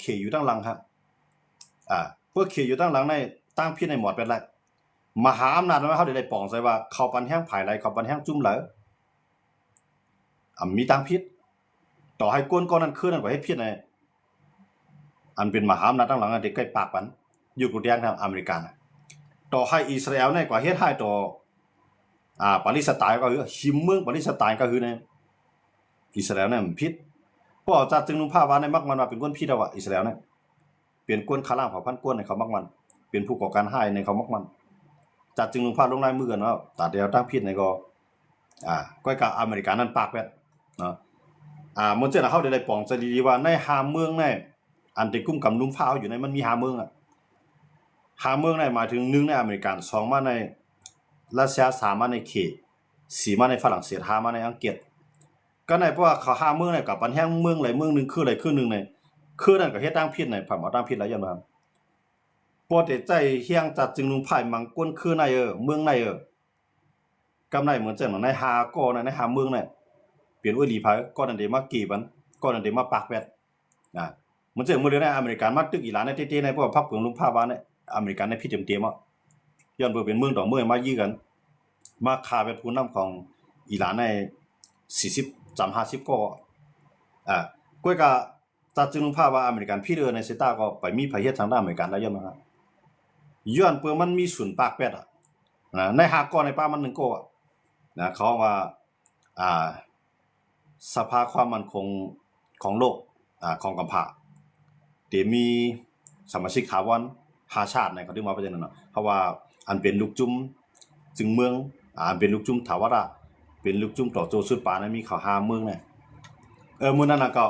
เขอยู่ตั้งหลังครับพวกเขอยู่ตั้งหลังในตั้งพิษในหมอดเป็นไรมหาอำนาจนั้นเขาได้ปองใส่ว่าเขาปันแห้งผายไรเขาปันแห้งจุ่มเหลอมีตั้งพิษต่อให้ก้นก้อนนั้นขึ้นนั่นก็ให้พิษในอันเป็นมหาอำนาจตั้งหลังอันเด็กใกล้ปากปันอยู่กุฎแดงทางอเมริกันต่อให้อิสราเอลในกว่าเฮ็ดให้ต่อปาเลสไตน์ก็คือหิมเมืองปาเลสไตน์ก็คือในอิสราเอลเนี่ยมันพิษเพราะจากจึงนุ่งผ้าว่าในมักมันมาเป็นก้นพิษแล้วอิสราเอลเนี่ยเปลี่ยนก้นข้าล่างเผ่าพันธุ์ก้นในเขามักมันเป็นผู้ก่อการให้ในเขามักมันจากจึงนุ่งผ้าลงลายมือกันว่าตัดเดียวตั้งพิษในก็ก้อยกับอเมริกันนั้นปากแบบเนาะมันจะเขาได้ปองจะดีว่าในหาเมืองในอันที่กุ้มกับนุ่งผ้าอยู่ในมันมีหาเมืองหาเมืองในหมายถึง1ในอเมริกัน2มาในรัสเซีย3มาในเข4มาในฝรั่งเศส5มาในอังกฤษก็ในเพราะว่าเขาหาเมืองในกับปันแห้งเมืองไหลเมืองนึงคือไหลคือนึงในคือนั่นก็เฮ็ดตั้งพิษในผ่ามาตั้งพิษหลายอย่างบ่ครับปอแต่ใจเฮียงจัดจึงลุงไผ่มังก้นคือในเมืองในกำในเหมือนจังในหาก่อในหาเมืองในเปลี่ยนอุ้ยหลีไผก่อนนั้นได้มากี่บันก่อนนั้นได้มาปากแวดเหมือนจังมื้อเดียวในอเมริกันมาตึกอีหลานในเต้ๆในเพราะว่าพักเปิงลุงผ้าว่าในอเมริกันในพิษเต็มๆย้อนเบิ่งเป็นเมืองต่อเมืองมายื้อกันมาฆ่าเป็นผู้นำของอิหร่านใน40 50ก็ก้อยก็ตัดจึงภาพว่าอเมริกันพี่เรือในเซตาก็ไปมีประเทศทางด้านอเมริกันแล้วย้อนนะครับย้อนเปื่อมันมีศูนย์ปากแปดในหากอในป้ามัน1ก็เขาว่าสภาความมั่นคงของโลกของกัมพูชาที่มีสมาชิกถาวร5ชาติในเขาถึงมาประเด็นนั้นเพราะว่าอันเป็นลูกจุ่มจึงเมืองอันเป็นลูกจุ่มถาวรเป็นลูกจุ่มต่อโจสุดป่านั้นมีเขา5เมืองเนี่ยมื้อนั้นก็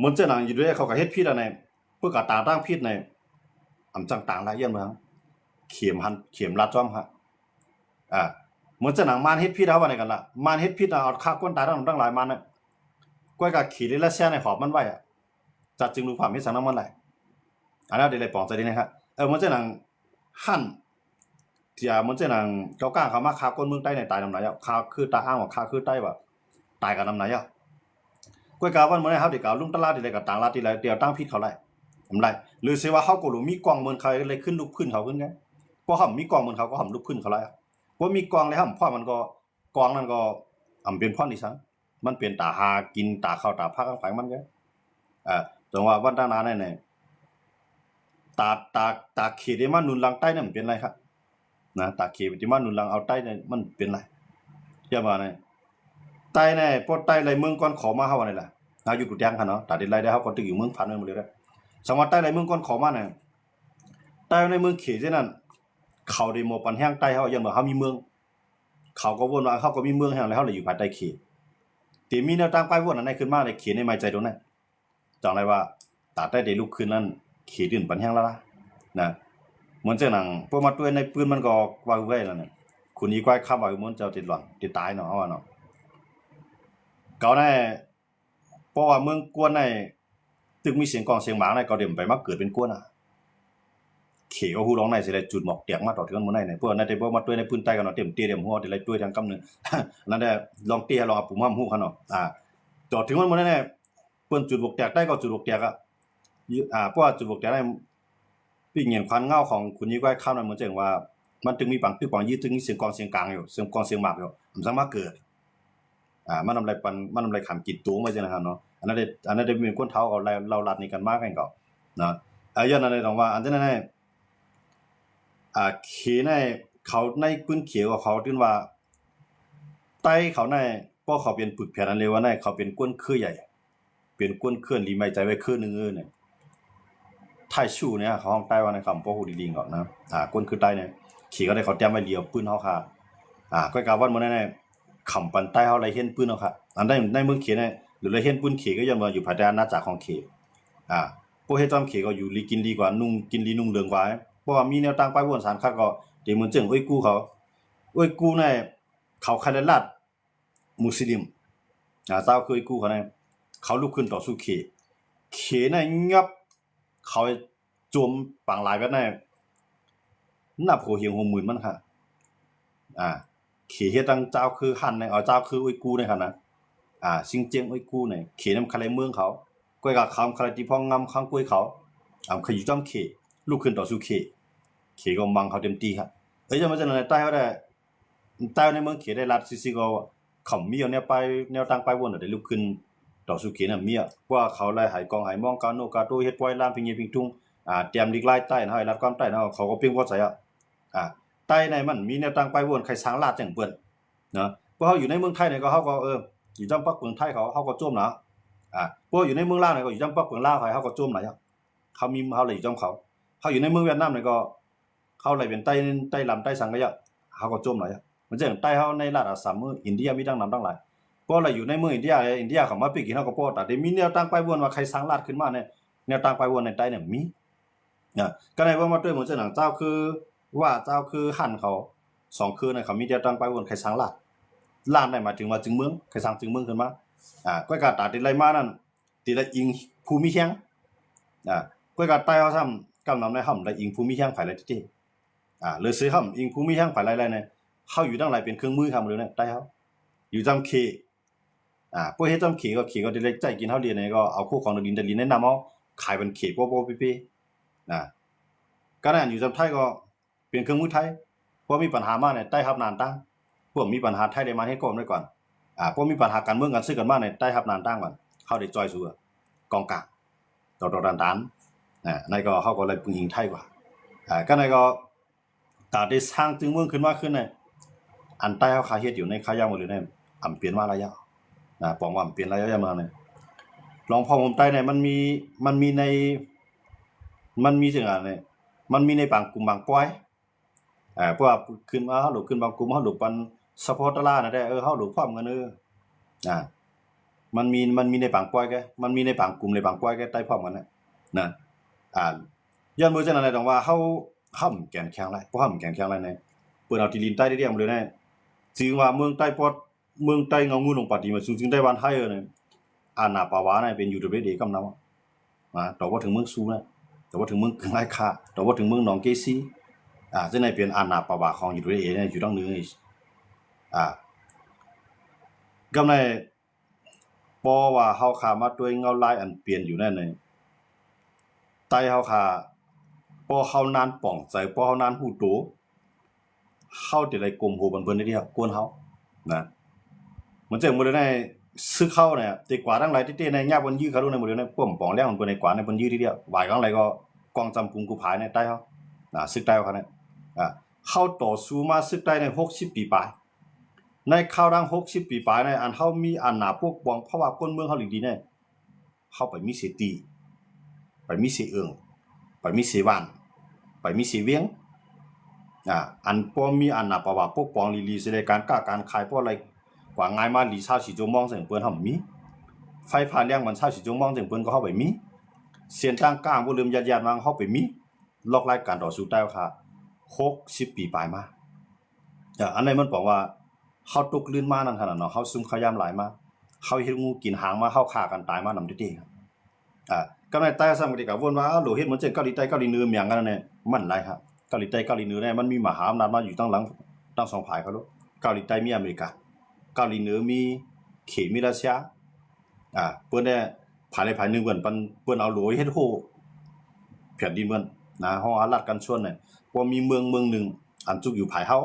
มันจะนั่งอยู่ด้วยเขาก็เฮ็ดพิษในเพื่อก็ต่างตั้งพิษในอำจังต่างหลายอย่างเมืองเข็มลัดจ้อมฮะมันจะนั่งมานเฮ็ดพิษเอาว่าไหนกันล่ะมานเฮ็ดพิษเอาฆ่าคนตายตั้งหลายมันน่ะก้อยก็ขี่ในรัสเซียในหอบมันไว้จัดจึงรู้ความเฮ็ดสังนำมันหลายอันนั้นได้ปองใจดีนะครับมันจะนั่งหั่นที่มันจะนั่งเจ้าก้างเขามาฆ่าคนเมืองใต้ในตายนำไหนฆ่าคือตาอ้างว่าฆ่าคือใต้ว่าตายกันนำไหนก้อยกาวันมื้อนี้เฮาได้กล่าวลุงตลาดที่ได้ก็ต่างลาดที่ไรเดียวตั้งพิษเขาไรอำไรหรือสิว่าเฮาก็รู้มีกล้องเหมือนเขาเลยขึ้นลุกขึ้นเขาขึ้นไงเพราะเฮามีกล้องเหมือนเขาก็เฮาลุกขึ้นเขาไรบ่มีกล้องเลยเฮาเพราะมันก็กล้องนั้นก็เป็นพรนี่ซังมันเป็นตาหากินตาเข้าตาพักข้างไผมันไงจังว่าวันตั้งนานนี่ตาเขได้มานุนลังใต้นั่นมันเป็นไรครับตาเขที่มานุนลังเอาใต้นี่มันเป็นไรอย่าว่านี่ใต้ในปอดใต้ไหลเมืองก่อนขอมาเฮาว่านี่ล่ะอยู่กุฎแดงคั่นเนาะตาได้ไหลได้เฮาก็ตึกอยู่เมืองพันนั่นหมดเลยสังว่าใต้ไหลเมืองก่อนขอมาเนี่ยใต้ในเมืองเขจังนั้นเขาได้หมอปันแห้งใต้เฮาอย่างว่าเฮามีเมืองเขาก็วนว่าเฮาก็มีเมืองแห่งแล้วเฮาเลยอยู่ภายใต้เขที่มีแนวตั้งป้ายวนอันนั้นขึ้นมาในเขในไม้ใจตรงนั้นจังไรว่าตาใต้ได้ลุกขึ้นนั้นเขดื่นปันแห้งแล้วล่ะเหมือนจังหนังพวกมาด้วยในปืนมันก็ว่าไว้แล้วเนี่ยคุณอีกว่าข้ามว่ามันจะติดหลังติดตายเนาะเฮาว่าเนาะเก่าในเพราะว่าเมืองกวนในตึกมีเสียงกองเสียงหมาในก็เดิมไปมาเกิดเป็นกวนเขเอาฮู้ร้องในสิได้จุดหมอกแตกมาต่อถึงมันในพวกนั้นได้บ่มาด้วยในปืนใต้กันเนาะเต็มเตี้ยเต็มหัวได้เลยด้วยทางกำนึงนั่นได้ลองเตี้ยลองเอาปุ่มห้ามฮู้คั่นเนาะจอดถึงมันในเปิ้นจุดบกแตกได้ก็จุดบกแตกเพราะว่าจุดบกแตกได้พี่เงียนควันเงาของคุณยี่ก้อยข้ามนั้นเหมือนจังว่ามันจึงมีปังตึกปังยืดถึงเสียงกองเสียงกลางอยู่เสียงกองเสียงหมากอยู่มันสามารถเกิดมันนำไรขำกินตัวมาจังนะครับเนาะอันนั้นได้มีคนเท้าเอาเราลัดนี่กันมากกันก็เนาะย้อนนั้นได้ต้องว่าอันนั้นเขในเขาในพื้นเขียวของเขาถึงว่าใต้เขาในเพราะเขาเป็นปึกแผ่นนั้นเลยว่าในเขาเป็นก้นคือใหญ่เป็นก้นเคลื่อนลีไม้ใจไว้คือนึงเนี่ยไทชูเนี่ยเขาห้องใต้ว่าในคำพ่อฮู้ดีๆก่อนนะก้นคือใต้เนี่ยขี่ก็ได้เขาเตรียมไว้เลียวปืนเฮาค่ะก็กะว่ามื้อนั้นขำปันใต้เฮาไรเห็นปืนเฮาค่ะอันในเมืองเขเนี่ยหรือไรเห็นปืนเขก็ยังมาอยู่ภายใต้อาณาจักรของเขพวกเฮ็ดจอมเขก็อยู่ลีกินดีกว่านุ่งกินลีนุ่งเหลืองไว้เพราะว่ามีแนวตั้งป้ายวนสารคัดก็ที่เหมือนจังกู้เขากู้ในเขาคาเลลัดมุสลิมเจ้าเคยกู้เขาในเขาลุกขึ้นต่อสู้เขในยับเขาโจมปังหลายแบบนั้นนับโหเหียงหัวหมื่นมันค่ะเขเฮ็ดตั้งเจ้าคือหั่นในเจ้าคือกู้ในคั่นนะซิงเจียงกู้ในเขนำคาเลเมืองเขา กวยกับคำคาราติพองงำข้างกวยเขาขยิจ้ำเขลูกขึ้นต่อสู้เขก็มังเขาเต็มตีครับจะมาจะไหนใต้เขาได้ใต้ในเมืองเขได้รัดซิก็ขำมีเอาเนี่ยไปแนวตั้งไปวนได้ลูกขึ้นต่อสู้เขน่ะมีอ่ะว่าเขาไล่หายกองหายมองกาโนกาโตเฮ็ดปล่อยล่ามพิงยิงพิงทุ่งเตรียมดิกไล่ใต้นะให้รัดความใต้นะเขาก็เพียงว่าใจอ่ะใต้ในมันมีแนวตั้งไปวนใครสร้างลาดจังเปิ้นเนาะเพราะเขาอยู่ในเมืองไทยเนี่ยก็เขาก็อยู่จำปักเมืองไทยเขาก็โจมนะเพราะอยู่ในเมืองลาวเนี่ยก็อยู่จำปักเมืองลาวเขาก็โจมไหนอ่ะเขามีเขาเลยอยู่จำเขาอยู่ในเมืองเวียดนามเนี่ยก็เขาเลยเป็นใต้ลำใต้สังก็เยอะเขาก็โจมไหนอ่ะมันจะใต้เขาในลาดอัสสัมเมืองอินเดียมีตั้งนำตั้งหลายเพราะอะไรอยู่ในเมืองอินเดียเขามาปีกินเขาก็พอแต่มีแนวตั้งไปวนว่าใครสร้างลาดขึ้นมาเนี่ยแนวตั้งไปวนในใต้เนี่ยมีก็ในว่ามาด้วยเหมือนเจ้าหนังเจ้าคือว่าเจ้าคือหั่นเขา2คืนเนี่ยเขามีแนวตั้งไปวนใครสร้างลาดได้มาถึงว่าจึงเมืองใครสร้างจึงเมืองขึ้นมาก้อยกาตาติไรมานั่นติละอิงภูมิแข้งก้อยกาใต้เขาทำกำนำในห่ำละอิงภูมิแข้งฝ่ายไรที่เลยซื้อห่ำอิงภูมิแข้งฝ่ายไรเนี่ยเขาอยู่ตั้งหลายเป็นเครื่องมือทำเลยเนี่ยใต้เขาอยู่จำเคพวกเฮ็ดจำเคก็ติไรใจกินเขาเดียเนี่ยก็เอาคู่ของดินแนะนำเขาขายเป็นเคโป๊ะเป๊ะก็นั่นอยู่จำไทยก็เป็นเครื่องมือไทยเพราะมีปัญหามากเนี่ยใต้ทับนานตั้งพวกมีปัญหาไทยได้มาให้ก่อนไว้ก่อนพวกมีปัญหาการเมืองกันซื้อกันมากเนี่ยใต้ทับนานตั้งก่อนเขาได้จอยสู่กองกลางต่อดันในก็เขาก็เลยปึงยิงไทยกว่าก็ในก็ตาได้สร้างจึงเมืองขึ้นมาขึ้นเนี่ยอันใต้เขาคาเฮ็ดอยู่ในคายาวหมดเลยเนี่ยเปลี่ยนมาระยะปองว่าเปลี่ยนระยะมาเนี่ยลองพอผมใต้เนี่ยมันมีจังอ่ะเนี่ยมันมีในบางกลุ่มบางป้อยเพราะว่าขึ้นมาเฮาหลุขึ้นบางกลุ่มเฮาหลุปันซัพพอร์ตตลาดน่ะได้เฮาหลุพร้อมกันมันมีในบางป้อยแกมันมีในบางกลุ่มในบางป้อยแกใต้พร้อมกันน่ะย้อนมือจังนั้นต้องว่าเฮาห่ำแก่นแข็งไรบ่ห่ำแก่นแข็งไรเนี่ยเปิ้นเอาที่ลินใต้ได้เรียงเลยเนี่ยจึงว่าเมืองใต้ปอดเมืองใต้เงางูลงปาติมาสู่จึงได้วันไทยเนี่ยอาณาปาวาเนี่ยเป็นอยู่ด้วยเดกำนำต่อว่าถึงเมืองซูนะแต่ว่าถึงเมืองกึ่งไรค่าแต่ว่าถึงเมืองหนองเกซีจะในเป็นอาณาปาวาของอยู่ด้วยเนี่ยอยู่ตั้งนึงกำในปอว่าเฮาขามาด้วยเงาลายอันเปลี่ยนอยู่นั่นเนี่ยใต้เฮาขาปอเฮานานป่องใจปอเฮานานหูโตเฮาได้ได้กลมโหบันเพิ่นได้เดียวกวนเฮานะมันจังบ่ได้ซื้อเข้าเนี่ยติกว่าทั้งหลายที่ในยาบนยื้อเขาดูในหมดเลยนะป้อมปองแล้วมันเปิ้นในกว่าในบนยื้อทีเดียวหวายของอะไรก็กองจำกุงกูผายในใต้เฮาซึกใต้เขาเนี่ยเข้าต่อสู้มาซึกใต้ใน60ปีปลายในข่าวดัง60ปีปลายในอันเฮามีอันหนาปกป้องเพราะว่าคนเมืองเฮาดีๆเนี่ยเฮาไปมีเสตีไปมีเสเอิงไปมีเสวานไปมีเสเวียงอันบ่มีอันหนาปะว่าปกป้องลีๆสิได้การกล้าการขายเพราะอะไรกว่าง่ายมาหลีชาวสิจงมองจังเปิ้นเฮามีไฟฟ้าแรงมันชาวสิจงมองจังเปิ้นก็เฮาไปมีเส้นทางกลางบ่ลืมญาติๆวางเฮาไปมีลอกรายการต่อสู้ใต้ค่ะ60ปีปลายมาอันนี้มันบอกว่าเฮาตกลื่นมานั่นขนาดเนาะเฮาซุ่มขยามหลายมาเฮาเฮ็ดงูกินหางมาเฮาฆ่ากันตายมานำติๆก็ในใต้ซ้ำก็วนว่าโหลเฮ็ดเหมือนจังเกาหลีใต้เกาหลีเหนือหยังกันเนี่ยมันหลายครับเกาหลีใต้เกาหลีเหนือเนี่ยมันมีมหาอำนาจมาอยู่ตั้งหลังตั้ง2ฝ่ายเขาลูกเกาหลีใต้มีอเมริกาเกาหลีเหนือมีเขมีรัสเซียเปิ้นเนี่ยภายในภายนึงเปิ้นเอาโหลเฮ็ดโหแผ่นดินเปิ้นเฮาอารัดกันชวนเนี่ยบ่มีเมืองนึงอันจุกอยู่ภายเฮา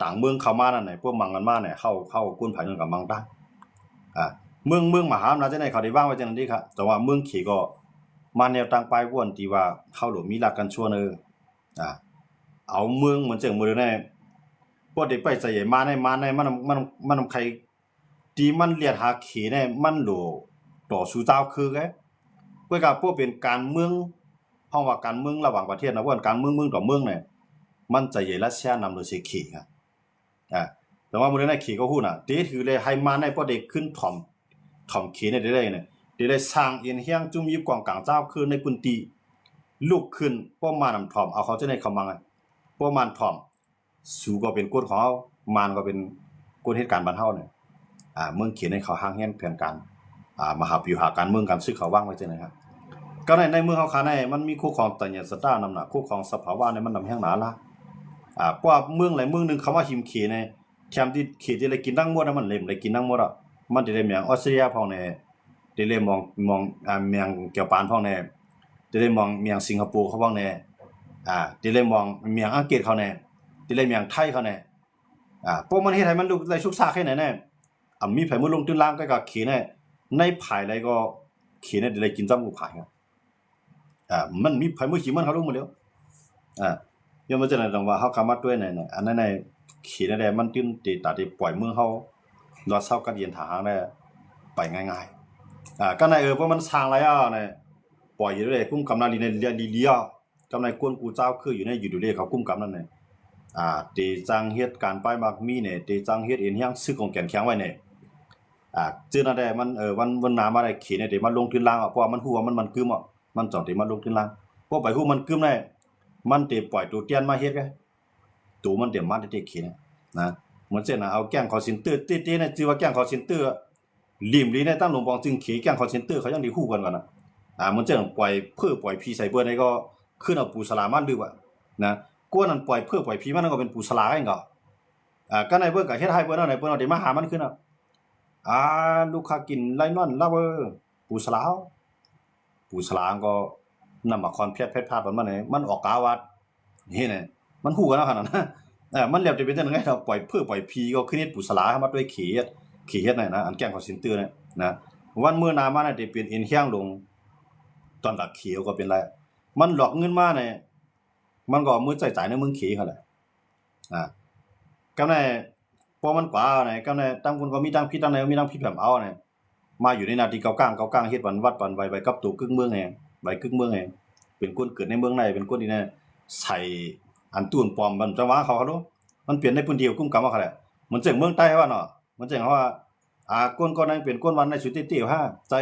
ต่างเมืองเข้ามานั่นน่ะพวกมังกันมาเนี่ยเข้ากวนภายนึงกับมังตาเมืองมหาอำนาจจังได๋เขาได้วางไว้จังนั้นติครับแต่ว่าเมืองเขก็มาแนวตั้งปลายวนที่ว่าเฮาหลมีรักกันชวนเอาเมืองเหมือนจังมื้อนั้นบ่ได้ไปใจมาในมันใครที่มันเลียดหาเขเนี่ยมันโหลต่อสู้เจ้าคือไงเพื่อกับพวกเป็นการเมืองเฮาว่าการเมืองระหว่างประเทศนะว่าการเมืองต่อเมืองเนี่ยมันจะใหญ่รัสเซียนำโดยสิเขครับแต่ว่ามื้อนั้นเขก็ฮู้น่ะติถือเลยให้มาในบ่ได้ขึ้นถ่อมเขเนี่ยได้เนี่ยได้สร้างเอียนเฮียงจุ่มอยู่กองกลางเจ้าคือในพื้นที่ลุกขึ้นป้อมมานำถ่อมเอาเขาจะได้เข้ามาไงป้อมมานถ่อมสู่ก็เป็นกฎของเฮามานก็เป็นกฎเหตุการณ์บ้านเฮาเนี่ยเมืองเขียนให้เขาห้างเฮียนแผนการมหาวิหาการเมืองกันซึ่งเขาวางไว้จังได๋ครับก็ในเมืองเฮาคาในมันมีคู่ของตัญญาสตานำหนักคู่ของสภาวะเนี่ยมันนำแห่งหนาละเพราะว่าเมืองหลายเมืองนึงคำว่าหิมเขในแถมที่เขที่ได้กินทั้งหมดมันเล่มได้กินทั้งหมดมันได้แม่งออสเตรเลียพองใน เดเลยมองเมียงเกี่ยวปานพ่องแน่เดเลยมองเมียงสิงคโปร์เขาพ่องแน่เดเลยมองเมียงอังกฤษเขาแน่เดเลยเมียงไทยเขาแน่พวกมันเฮ็ดให้มันดูได้ชุกซากแค่ไหนแน่มีไผมื้อลงตื้นล่างก็เขในในภายใดก็เขในเดเลยกินซ้ำกูภายครับมันมีไผมื้อขี้มันเขาลงหมดแล้วย่อมมันจะนั่นต้องว่าเฮาคำว่าด้วยไหนอันนั้นในเขในได้มันตื้นติตาที่ปล่อยมือเฮารอดเซากัดเย็นทางได้ไปง่ายๆก็ในเพราะมันสร้างไรเนี่ยปล่อยอยู่เลยกุ้มกำนันลีในเลียกำในกวนกูเจ้าคืออยู่ในอยู่ดูเลยเขากุ้มกำนั่นเนี่ยเตจังเฮ็ดการป้ายมักมีเนี่ยเตจังเฮ็ดเอ็นยังซึกของแก่นแข็งไว้เนี่ยจื้อนั่นได้มันวันน้ำมาได้เขียนเนี่ยเตมันลงทุนล่างเพราะว่ามันฮู้ว่ามันกึมมันจอดเตมันลงทุนล่างเพราะไปฮู้มันกึมได้มันเตปล่อยตัวเตียนมาเฮ็ดไงตัวมันเตมันได้เขียนนะเหมือนเช่นเอาแกล้งคอเซ็นเตอร์ตี้ๆเนี่ยชื่อว่าแกล้งคอเซ็นเตอร์ลิมลีเนี่ยตั้งหลวงปองจึงเขียแกล้งคอเซ็นเตอร์เขายังได้ฮู้กันก่อนนะเหมือนเช่นปล่อยเพื่อปล่อยพีใส่เบิ่นนี่ก็ขึ้นเอาปูสลามันดึกนะกวนนั้นปล่อยเพื่อปล่อยพีมันก็เป็นปูสลาเองก็ก็ในเบิ่นก็เฮ็ดให้เบิ่นเอาไหนเบิ่นเอาได้มาหามันขึ้นลูกค้ากินไล่นอนลาปูสลาก็นำมาคอนเพชรพาดมันเนี่ยมันออกกาวัดนี่เนี่ยมันฮู้กันแล้วขนาดนั้นมันแล้วจะเป็นจังไงเราปล่อยเพื่อปล่อยพีก็คือเฮ็ดปูสลามาด้วยเขียดน่ะนะอันแกล้งคอเซ็นเตอร์เนี่ยนะวันมื้อหน้ามาน่ะสิเป็นเอ็นเฮียงลงตอนหลักเขียวก็เป็นไรมันหลอกเงินมาเนี่ยมันก็มือจ่ายในมึงขี้เขาแหละก็ในพอมันกว่าเนี่ยก็ในตั้งคนก็มีตั้งพี่ตั้งไหนมีตั้งพี่แบบเอาเนี่ยมาอยู่ในนาทีเกาก้างเฮ็ดวันวัดวันไปกับตัวกึ่งเมืองไงใบกึ่งเมืองไงเป็นคนเกิดในเมืองในเป็นคนที่เนี่ยใส่อันตูนปลอมมันจังหวะเขาดูมันเปลี่ยนในพื้นที่กุ้มกำว่าเขาแหละมันเจ๋งเมืองใต้ว่าเนาะมันเจ๋งว่าก้นก็นั้นเป็นก้นวันในสุดตี้ๆฮะใจ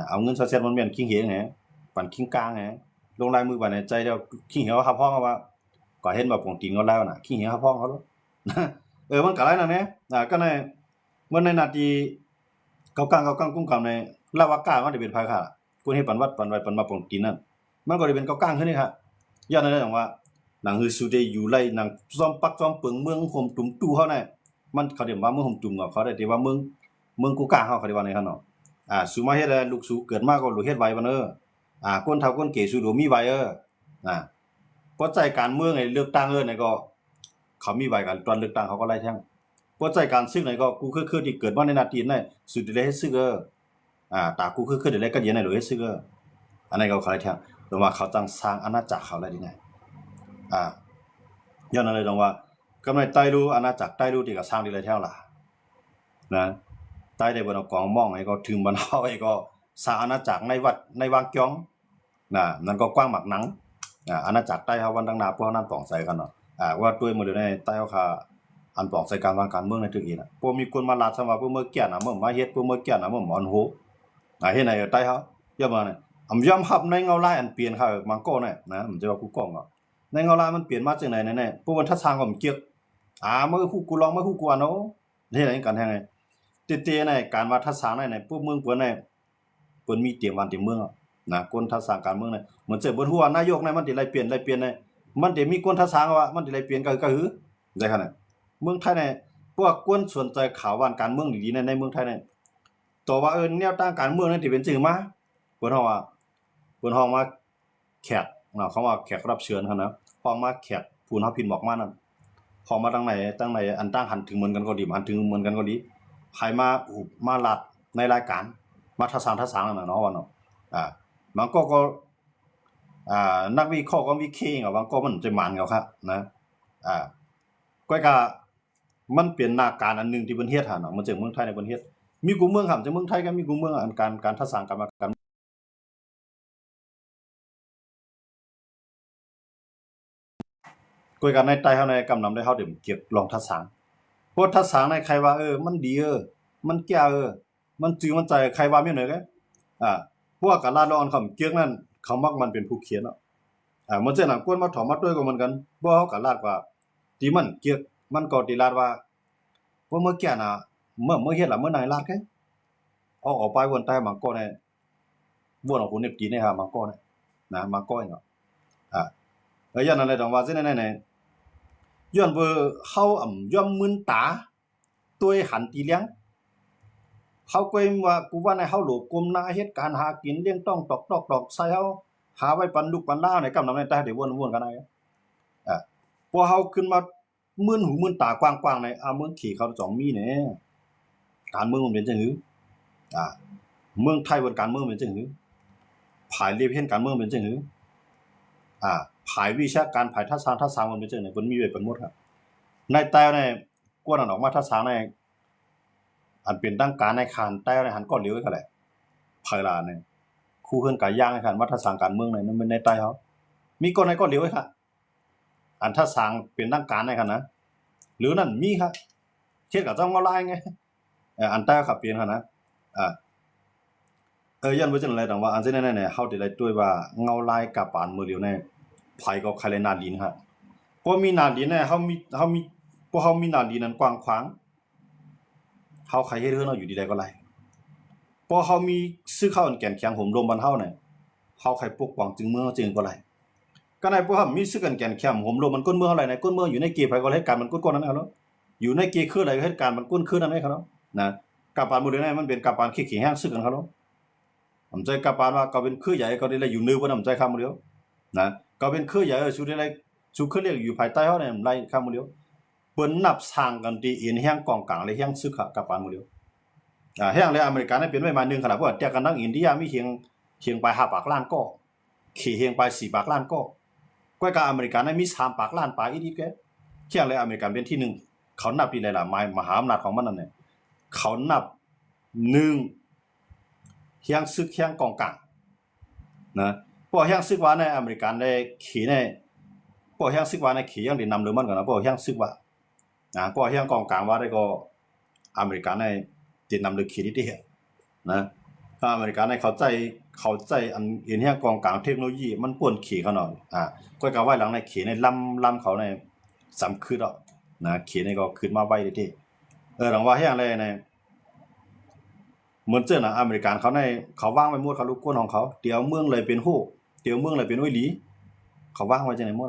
เอาเงินเสียมันเมียนคิงเหียงไงปั่นคิงกลางไงลงลายมือปั่นในใจเดียวคิงเหี่ยวครับพ้องว่าก็เห็นแบบของตีนก็แล้วน่ะคิงเหี่ยวครับพ้องเขาดูมันก็ไรนั่นเนี่ยก็ในเมื่อในนาทีเกาก้างกุ้งกำในลาวากามันจะเป็นภายค่ะกูให้ปั่นวัดปั่นไว้ปั่นมาของตีนนั่นมันก็จะเป็นเกาก้างขึ้นนี่ครับย้อนในเรื่องว่าหนังคือสุดได้อยู่ไรหนังซ้อมปักซ้อมเปิงเมืองห่มตุ่มตู้เขาเนี่ยมันเขาเรียกว่าเมืองห่มตุ่มเขาได้ที่ว่าเมืองกูกลางเขาเรียกว่าในขนมสุมาเฮ็ดลูกสูเกิดมาก็ลูกเฮ็ดไว้บ่เด้อก้นเฒ่าก้นเก๋สูดูมีไว้เพราะใจการเมืองไอ้เลือกตั้งนี่ก็เขามีไว้กันตอนเลือกตั้งเขาก็ไล่แท่งเพราะใจการซึกนี่ก็กูคือที่เกิดมาในนาทีนั้นสุดได้เฮ็ดซึกตากูคือได้ก็เรียนในหลวงเฮ็ดซึกอันนี้ก็เขาไล่แท่งแต่ว่าเขาตั้งสร้างอาณาจักรเขาได้ดีไงย้อนอะไรตรงว่ากำไรใต้รู้อาณาจักรใต้รู้ที่ก็สร้างดีเลยแท่งล่ะนะใต้ได้บนกองมองไอ้ก็ถึงบรรเฮาไอ้ก็สร้างอาณาจักรในวัดในวางจ้องนั่นก็กว้างหมักหนังอาณาจักรใต้เฮาวันดังนาพวกนั้นป่องใส่กันเนาะว่าด้วยมื้อนี้ใต้เฮาค่ะอันป่องใส่การวางการเมืองในตึกอีน่ะพวกมีคนมาลาดซะว่าพวกเมื่อแก่น่ะเมื่อมาเฮ็ดพวกเมื่อแก่น่ะเมื่ออ่อนโหเฮ็ดไหนใต้เฮาย่อมาเนี่ยยอมรับในเงาลายอันเปลี่ยนค่ะมังโก้เนี่ยนะมันจะว่ากูกล้องในเงาลายมันเปลี่ยนมาจังไหนแน่ๆพวกมันทัดทางก็มันเกียกมื้อฮู้กูลองมื้อฮู้กูอ่ะเนาะเฮ็ดไหนกันแท้ไงเตๆในการว่าทัดทางในพวกเมืองเพิ่นในเพิ่นมีเตรียมวันเตรียมเมืองนะคนทัดทางการเมืองเนี่ยเหมือนเจ้าเบิ่นฮู้ว่านายกในมันสิไล่เปลี่ยนในมันสิมีคนทัดทางว่ามันสิไล่เปลี่ยนก็หือได้คั่นน่ะเมืองไทยในพวกคนสนใจข่าววันการเมืองดีๆในเมืองไทยเนี่ยตัวว่าแนวทางการเมืองนั้นสิเป็นจังมาเพิ่นฮ้องมาแขกเขาว่าแขกรับเชิญคั่นนะฮ้องมาแขกผู้เฮาพิมพ์บอกมานั่นฮ้องมาทางไหนอันตั้งหันถึงเหมือนกันก็ดีหันถึงเหมือนกันก็ดีใครมาลัดในรายการมาทัดสางนั่นน่ะเนาะว่าเนาะบางก็นักวิเคราะห์ก็วิเคราะห์บางก็มันจะหมานเขาครับนะก็มันเปลี่ยนหน้าการอันนึงที่เพิ่นเฮ็ดหั่นเนาะมันจากเมืองไทยในเพิ่นเฮ็ดมีกูเมืองครับจากเมืองไทยก็มีกูเมืองอันการทัดสางกันกวยกันในใต้เฮาในกำนำได้เฮาได้เก็บลองทัดสางเพราะทัดสางในใครว่ามันดีมันแก่มันจือมันใจใครว่าแม่นเด้พวกกะลาดอนคำเกียกนั่นเขามักมันเป็นผู้เขียนเนาะมันเจ้าน่ะกวนมาถอมาด้วยก็เหมือนกันบ่เฮากะลาดว่าที่มันเกียกมันก็ติลาดว่าบ่เมื่อแก่น่ะเมื่อเฮ็ดล่ะเมื่อนายลาดแกออกไปวนใต้มังก็เนี่ยวนเอาคนเนี่ยตีเนี่ยฮะมังก็เนี่ยนะมังก็เนาะย้อนนั่นแหละต้องว่าซิไหนย้อนเบอเฮาย่อมมึนตาตัวหันตีเลี้ยง เฮาก็ว่ากูว่าในเฮาโหลกมหน้าเฮ็ดการหากินเลี้ยงต้องตอกใส่เฮาหาไว้ปันลูกปันหล้านในกำนำในตาได้วนๆกันได้พอเฮาขึ้นมามื่นหูมื่นตากว้างๆในเมืองขี่เขาจ่องมีแหน่การเมืองมันเป็นจังหือเมืองไทยวันการเมืองเป็นจังหือภายเรียบเห็นการเมืองเป็นจังหือภายวิชาการภายทัศน์มันเป็นจังไหนเพิ่นมีไว้เปิดหมดครับในแต่ในกวนออกมาทัศน์ในอันเป็นตั้งการในคานแต่ในหันก้อนเหลียวก็แหละภายลาเนี่ยคู่เฮือนกายย่างในคานวัฒนศาสตร์การเมืองในนั้นเป็นในใต้เฮามีก้อนในก้อนเหลียวค่ะอันทัศน์เป็นตั้งการในคั่นนะหรือนั่นมีครับเฮ็ดกับจังว่าลายไงอันแต่ครับเปลี่ยนคั่นนะยันว่าจังไรต่างว่าอันเช่นนั้นเนี่ยเฮาได้ด้วยว่าเงาลายกับปานมือเหลียวในไผก็ใครเลยนาดินครับพอมีนาดินเนี่ยเฮามีพอเฮามีนาดินนั้นกว้างขวางเฮาใครเฮ็ดเฮือนเฮาอยู่ดีใดก็ไรพอเฮามีซื้อข้าวแก่นแข็งห่มลมบ้านเฮาเนี่ยเฮาใครปกป้องจึงเมืองจึงก็ไรก็ได้พวกเฮามีซื้อกันแก่นแข็งห่มลมมันก้นเมืองอะไรในก้นเมืองอยู่ในเกไผก็เหตุการณ์มันก้นนั้นครับอยู่ในเกคืออะไรเหตุการณ์มันก้นคือนั้นไหมครับนะกับปานมือเหลียวเนี่ยมันเป็นกับปานขี้แห้งซื้อกันครับผมใจกับปานว่าก็เป็นคือใหญ่ก็ได้อยู่นือบ่นำใจคำมื้อเดียวนะก็เป็นคือใหญ่สุดได้สุคือเรียกอยู่ภายใต้เฮาเนี่ยไล่คำมื้อเดียวเปิ้นนับสร้างกันที่อินแห่งกองกลางเลยแห่งซึกกับปานมื้อเดียวแห่งเลยอเมริกันได้เป็นไว้มานึงขนาดว่าแต่กันนักอินเดียมีเฮียงไป5ปากล้านก็ขี่เฮียงไป4ปากล้านก็ก้อยกับอเมริกันได้มี3ปากล้านปาอีกแกเฮียงเลยอเมริกันเป็นที่1เขานับที่หลายๆมหาอำนาจของมันนั่นเนี่ยเขานับ1เฮียงซึกเฮียงกองกลางนะพวกเฮียงซึกว่าในอเมริกันได้ขี่ในพวกเฮียงซึกว่าในขี่ยังได้นำเรือมันกันนะพวกเฮียงซึกว่าพวกเฮียงกองกลางว่าได้ก็อเมริกันในติดนำเรือขี่ที่นะถ้าอเมริกันในเข้าใจอันเฮียงกองกลางเทคโนโลยีมันป่วนขี่เขาหน่อยก็กะไว้หลังในขี่ในลำเขาในสำคือดอกนะขี่ในก็ขึ้นมาไว้ที่หลังว่าเฮียงอะไรในเหมือนเจ้าอเมริกันเขาวางไว้หมดเขาลูกก้นของเขาเดี๋ยวเมืองเลยเป็นฮู้เดี๋ยวเมืองเลยเป็นอ้อยหลีเขาวางไว้จังไหนหมด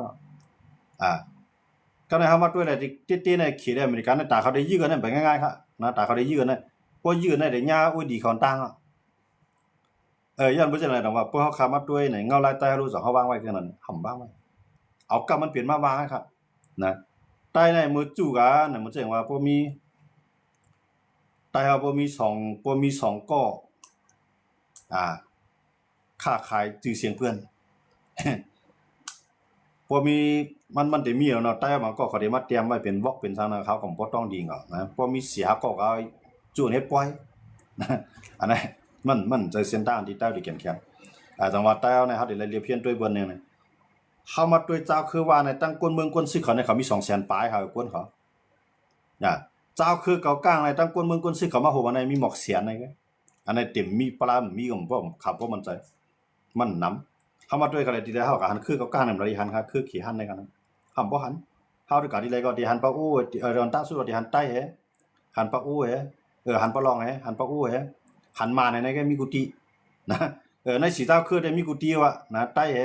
ก็ได้เฮามาด้วยอะไรที่ในขี่ได้อเมริกันในตาเขาได้ยื้อกันนั่นไปง่ายๆครับนะตาเขาได้ยื้อกันนั่นพอยื้อได้หญ้าอ้อยดีเขาตั้งย้อนบ่จังได๋ดอกว่าพวกเฮาเข้ามาด้วยในเงาลายใต้รู้สึกเฮาวางไว้คือนั้นห่ำวางไว้เอากลับมันเปลี่ยนมาวางครับนะใต้ในมือจู่กะนั่นมันจังว่าบ่มีใต้เฮาบ่มี2ก้อค้าขายชื่อเสียงเพื่อนพอมีมันได้มีแล้วเนาะแต่มันก็เขาได้มาเตรียมไว้เป็นวอกเป็นซางนะเขาก็บ่ต้องดีก็นะพอมีเสียก็เอาจูนเฮ็ดปล่อยนะอันนั้นมันใจเส้นทางที่ใต้ที่แข็งจังหวัดใต้เนี่ยเฮาได้เรียบเพียนด้วยเบิ่นเนี่ยเฮามาด้วยเจ้าคือว่าในตั้งก้นเมืองก้นซึกเขาเนี่ยเขามี 200,000 ปลายเขาก้นเขาเจ้าคือเก่ากลางในตั้งก้นเมืองก้นซึกเขามาโหว่าในมีหมอกเสียนในอันนั้นเต็มมีปลามีก็บ่ขับบ่มั่นใจมันนำเฮามาด้วยกันเลยทีเดียวเฮาก็หันคือเก่ากลางนั่นบ่ได้หันครับคือขี้หันในกันหำบ่หันเฮาด้วยกันทีไรก็ที่หันปะอู้ดอนตาสุดที่หันใต้แฮหันปะอู้แฮหันปะรองแฮหันปะอู้แฮหันมาในก็มีกุฏินะในสีเจ้าคือได้มีกุฏิว่ะนะใต้แฮ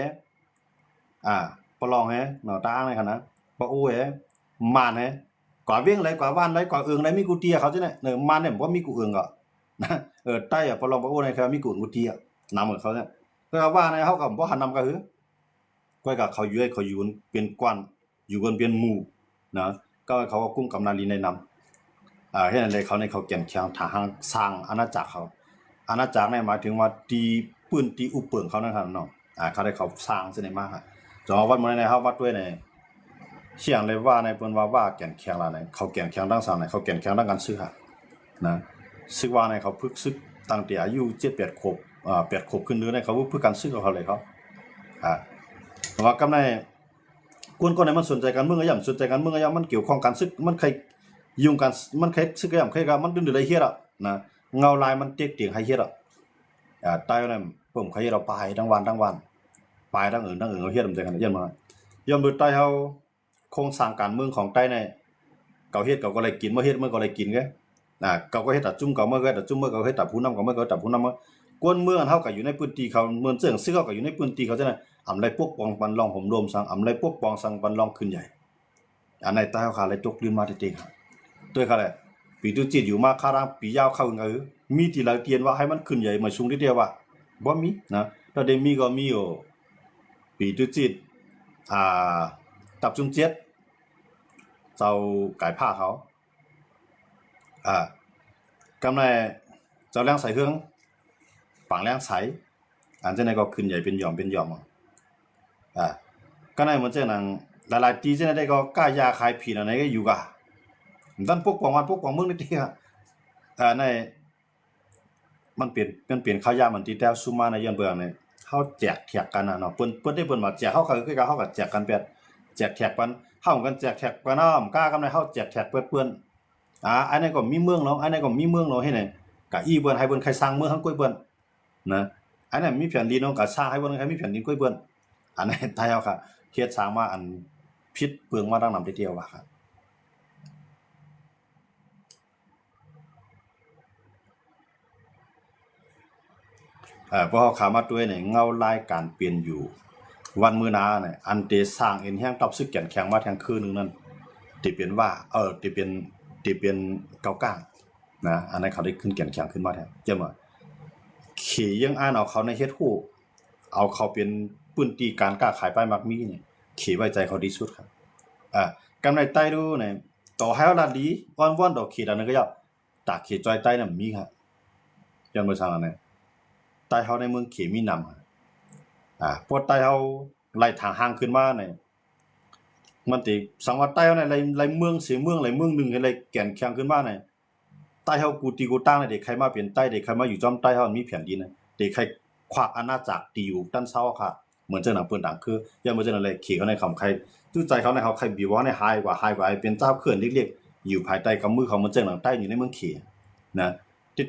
ปะรองแฮเนาะตาในคั่นนะปะอู้แฮมานแฮกว่าเวียงไรกว่าว่านไรกว่าเอืองไรมีกุฏิเขาจังได๋มานเนี่ยบ่มีกูเอืองก็นะใต้ปะรองปะอู้ในคือมีกุฏินำกับเขาเนี่ยก็ว่าในเฮาก็บ่หันนำก็คือก้อยก็เขาอยู่เป็นกวนอยู่กันเป็นหมู่นะก็เขาก็กุมกำนันลีในนำเฮ็ดอะไรเขาในเขาแก่นแข็งทางสร้างอาณาจักรเขาอาณาจักรเนี่ยหมายถึงว่าตีปืนตีอุปเปิงเขานั่นครับเนาะเขาได้เขาสร้างซะได้มาครับจังวัดมื้อในเฮาวัดด้วยในเสียงเลยว่าในเพิ่นว่าแก่นแข็งล่ะในเขาแก่นแข็งทั้งสร้างในเขาแก่นแข็งทั้งการซื้อครับนะซึกว่าในเขาฝึกซึกตั้งแต่อายุ7-8 ขวบ8 ขวบขึ้นเนื้อในเขาฝึกการซื้อกับเขาเลยเขาว่ากำในคนๆมันสนใจการเมืองก็ย่ำสนใจการเมืองก็ย่ำมันเกี่ยวข้องกันซึกมันใครยุ่งกันมันใครซึกก็ย่ำใครก็มันดึงได้เฮ็ดนะเงาลายมันเตียงให้เฮ็ดใต้นั้นผมใครเราปายทั้งวันปายทั้งอื่นเขาเฮ็ดนำใจกันเย็นมาย่อมดูใต้เฮาโครงสร้างการเมืองของใต้ในเก่าเฮ็ดเก่าก็เลยกินบ่เฮ็ดมันก็เลยกินแกเก่าก็เฮ็ดตัดจุ่มเก่าเมื่อก็ตัดจุ่มเมื่อเก่าเฮ็ดตัดผู้นำเก่าเมื่อก็ตัดผู้นำกวนเมืองเฮาก็อยู่ในพื้นที่เขาเมืองเสื่องซึ่งเขาก็อยู่ในพื้นที่เขาจังได๋อำไรปกป้องปันรองห่มรวมสังอำไรปกป้องสังปันรองขึ้นใหญ่อันในใต้เฮาขาเลยตกลืมมาติๆครับด้วยเขาแหละ ปีตุจิตอยู่มาคารังปียาวเข้าเงือมีที่เราเตียนว่าให้มันขึ้นใหญ่มาชุงทีเดียวว่าบ่มีนะถ้าได้มีก็มีอยู่ปีตุจิตตับจุงเจ็ดเจ้าไก่ผ้าเขากำไรเจ้าแรงใส่เครื่องปังแรงใสอันเจ้าnàyก็ขึ้นใหญ่เป็นหย่อมก็ในมันเจ้านังหลายๆตีเจ้าได้ก็กล้ายาขายผีอะไรก็อยู่กะดันพวกกองวันพวกกองเมืองนี่ที่ในมันเปลี่ยนข้าวยามันตีแต้วซุมาในยันเบืองเนี่ยเขาแจกแท็กกันเนาะเปิ้นได้เปิ้นมาแจกเขาคือเขาก็แจกกันแบบแจกแท็กกันเฮากันแจกแท็กกันน้ำกล้ากำไรเฮาแจกแท็กเปิ้นอันนี้ก็มีเมืองเนาะอันนี้ก็มีเมืองเนาะให้ไหนกะอีเปิ้นให้เปิ้นใครสร้างเมืองทั้งก้อยเปิ้นนะอันนั้นมีแผ่นดินเนาะก็สร้างให้เปิ้นใครมีแผ่นดินก้อยเปิ้นอันนี้ไทยเฮาค่ะเฮ็ดสร้างมาอันผิดเปลืองมาดังนำทีเดียวว่าครับพอขามาด้วยเนี่ยเงาลายการเปลี่ยนอยู่วันมื้อนาเนี่ยอันเตสร้างเอ็นแห้งตอบซึกแก่นแข็งมาแทงคืนนึงนั่นที่เป็นว่าที่เป็นเกาก้างนะอันนั้นเขาได้ขึ้นแก่นแข็งขึ้นมาแทนเจ้าว่าขี่ยังอ่านเอาเขาในเฮ็ดฮู้เอาเขาเป็นปื้นตีการกล้าขายป้ายมักมีเนี่ยขี่ไว้ใจเขาดีสุดครับกำไรใต้ดูเนี่ยต่อให้ว่าดีว่อนๆดอกขี่อันนั้นก็ยอตากขี่จอยใต้น่ะมีครับยันบ่ซังอันนั้นใต้เฮาในเมืองเขมีนำพวกใต้เฮาไล่ทางห่างขึ้นมาเนี่ยมันติสังว่าใต้เฮาในไล่เมืองเสียเมืองไล่เมืองนึงให้ไล่แก่นแข็งขึ้นมาเนี่ยใต้เฮากูตีกูตั้งเด็กใครมาเปลี่ยนใต้เด็กใครมาอยู่จอมใต้เฮามีแผ่นดินนะเด็กใครควักอาณาจักรตีอยู่ด้านเซาค่ะเหมือนเจ้าหนังปืนดังคือยังบ่เจ้านั่นแหละขี่เขาในคำใครตู้ใจเขาในเขาใครบีว่าในหายกว่าเป็นเจ้าเขื่อนเรียกๆอยู่ภายใต้กำมือของมันเจ้าหนังใต้อยู่ในเมืองเขนะ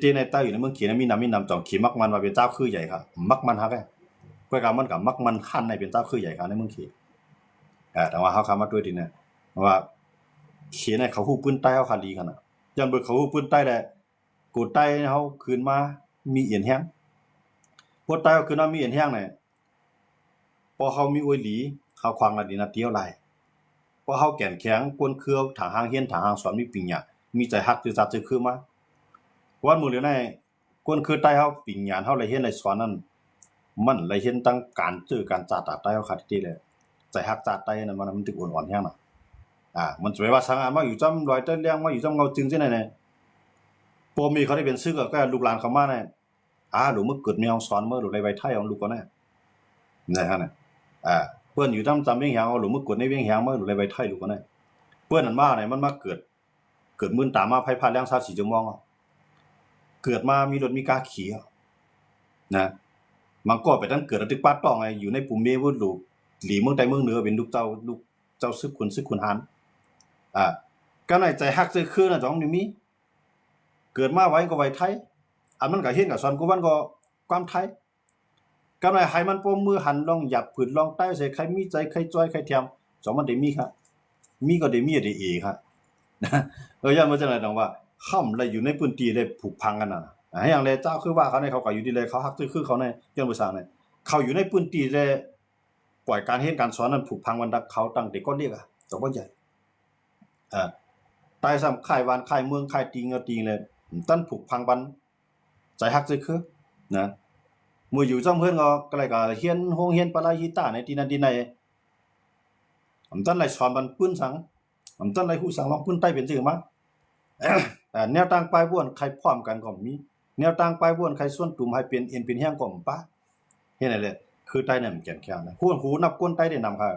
ตีในใต้อยู่ในเมืองเขนะมีน้ำจ่องเขมักมันว่าเป็นเจ้าคือใหญ่ครับมักมันฮักเพื่อการมันกับมักมันขั้นในเป็นเจ้าคือใหญ่ครับในเมืองเขแต่ว่าเขาคำมาด้วยทีเนี่ยว่าเขในเขาฮู้ปืนใต้เขาคดีกันน่ะยันเบิกเขาฮู้ปืนใต้ได้กูใต้เขาคืนมามีเอียนแห้งพวกใต้เขาคืนมามีเอียนแห้งเนี่ยพอเขามีอวยหลีเขาควางละดีนะเตี้ยวไหลพอเขาแก่นแข็งกวนเครือถางหางเฮียนถางหางสอนมีปิงหยามีใจฮักจือจัดจือคือมาวันมื้อเดียวในกวนคือใต้เฮาปิงหยานเฮาเลยเฮ็ดเลยสอนนั้นมันเลยเห็นตั้งการจื้อการจาดใต้เฮาคัดที่เลยใจฮักจาดใต้นั้นมันตึกอ่อนๆแฮงน่ะมันสวยว่าสังอามาอยู่จำรอยต้นเลี้ยงมาอยู่จำเงาจึงจังได๋เนี่ยปมีเขาได้เป็นซึกก็ลูกหลานเขามาเนี่ยหลูกมึกเกิดแมวสอนเมื่อหลูกเลยไว้ไทยของลูกก็แน่นะฮะน่ะเพิ่นอยู่จำเวียงหางเอาหลูกมึกกดในเวียงหางเมื่อหลูกเลยไว้ไทยลูกก็แน่เพิ่นนั่นมาเนี่ยมันมาเกิดมื้นตามมาไผพาแรง24ชั่วโมงเกิดมามีรถมีกาขี่นะมันก็ไปตั้งเกิดตึกป้าต้องไงอยู่ในปุ่มเมวุลูกหลีเมืองใดเมืองเหนือเป็นลูกเจ้าซึกขุนหานก็ในใจฮักซื่อคือน่ะจ้องนี่มีเกิดมาไว้ก็ไว้ไทยอันมันก็เฮ็ดกับสอนกูมันก็ความไทยก็ในให้มันปมมือหันลองหยับผืนลองใต้ใส่ใครมีใจใครจ้อยใครเทียมสองมันได้มีครับมีก็ได้มีได้เอครับย่ามันจังได๋ดอกว่าค่ำแล้วอยู่ในพื้นที่ได้ผูกพังกันน่ะให้อย่างแลเจ้าคือว่าเขาในเขาก็อยู่ที่เลยเขาฮักคือเขาในย้อนบ่สร้างเนี่ยเขาอยู่ในพื้นที่ได้ปล่อยการเฮ็ดการสอนนั้นผูกพังวันดักเขาตั้งแต่ก่อนเรียกสบ่ใหญ่ตายซ้ำค่ายวานค่ายเมืองค่ายติงเอาติงเลยตั้นผูกพังบันใจฮักคือนะมื้ออยู่จังเพิ่นก็เลยก็เฮียนโรงเรียนปลาฮีตาในที่นั้นที่ไหนตั้นไล่สอนบันปืนสังตั้นไล่ฮู้สังลองปืนใต้เป็นซื่อมาแนวต่างปลายบ้วนใครพร้อมกันก็มีแนวต่างปลายบ้วนใครส่วนตุ่มให้เป็นเอ็นเป็นแห้งก็บ่ปะเฮ็ดได้เลยคือใต้นั่นแก่นแข็งนะหูนับก้นใต้ได้นำครับ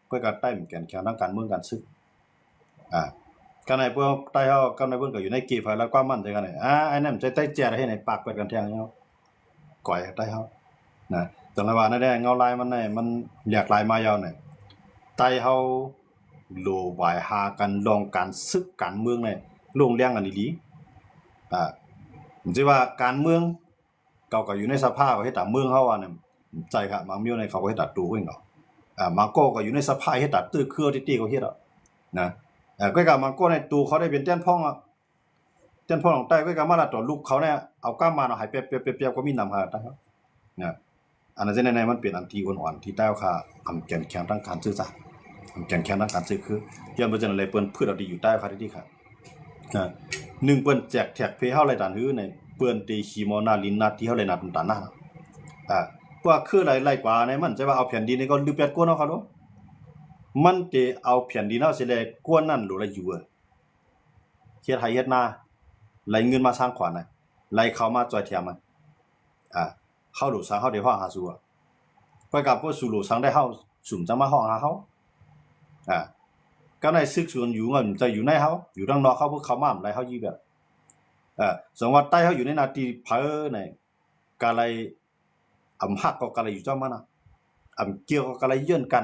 ก็ก็ใต้แก่นแข็งทางการเมืองการศึกกันไหนพวกใต้เฮากันไหนเพิ่นก็อยู่ในเกภายแล้วความมั่นใจกันไหนไอ้นั่นใจใต้แจ๋ให้ไหนปากเปิดกันแทงเนาะก่อยใต้เฮานะจังว่านั่นได้เงาลายมันได้มันหลากหลายมายาวเนี่ยใต้เฮาโลวายหากันลองการศึกการเมืองเนี่ยลงแรงกันอีหลีผมสิว่าการเมืองเก่าก็อยู่ในสภาพเฮ็ดตามเมืองเฮาว่าเนี่ยใจครับบางมีในเขาก็เฮ็ดตัดตูเองเนาะมาโก้ก็อยู่ในสภาพเฮ็ดตัดตื้อเครือติๆก็เฮ็ดอ่ะนะก็ก็มาโก้ในตูเขาได้เป็นแต้นพ่องอ่ะแต้นพ่องของใต้ก็ก็มาละต่อลูกเขาเนี่ยเอาก้ามมาเนาะให้เปียบๆก็มีนำหาได้ครับนะอันนั้นในมันเป็นอันที่อ่อนๆที่ใต้ค่ะอำแก่นแข็งทางการสื่อสารอำแก่นแข็งทางการสื่อคือย้อนบ่จังได๋เปิ้นพืชเอาดีอยู่ใต้ค่ะที่ครับ หนึ่งเปิ้นแจกแท็กเพเฮาไรดันฮื้อในเปิ้นตีขีมอนาลินนาที่เฮาไรนาตุนตานาพวกคือไรกว่าในมันจะว่าเอาแผ่นดินนี่ก็ลือแปดกวนเอาเขาโดมันเตเอาแผ่นดินเฮาสิแลกวนนั่นโดละอยู่เฮ็ดให้เฮ็ดนาไหลเงินมาสร้างขวัญน่ะไหลเข้ามาจอยเทียมมันเฮาดูสร้างเฮาได้ฮ้องหาสู่ไปกับพวกสู่โลสังได้เฮาสุ่มจะมาฮ้องหาเฮาก็ในซึกส่วนอยู่เงินจะอยู่ในเฮาอยู่ทางนอกเขาพวกเขามาไหลเฮายีแบบสมว่าใต้เฮาอยู่ในนาทีเผอในกะไรฮักก็กะไรอยู่เจ้ามันเกี่ยวก็กะไรเยื่นกัน